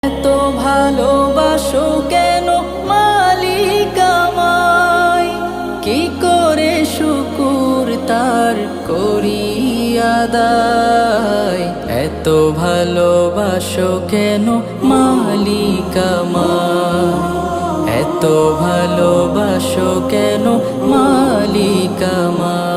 এত ভালোবাসো কেন মালিক আমায়, কি করে শুকুর তার করি আদায়। এত ভালোবাসো কেন মালিক আমায়, এত ভালোবাসো কেন মালিক আমায়।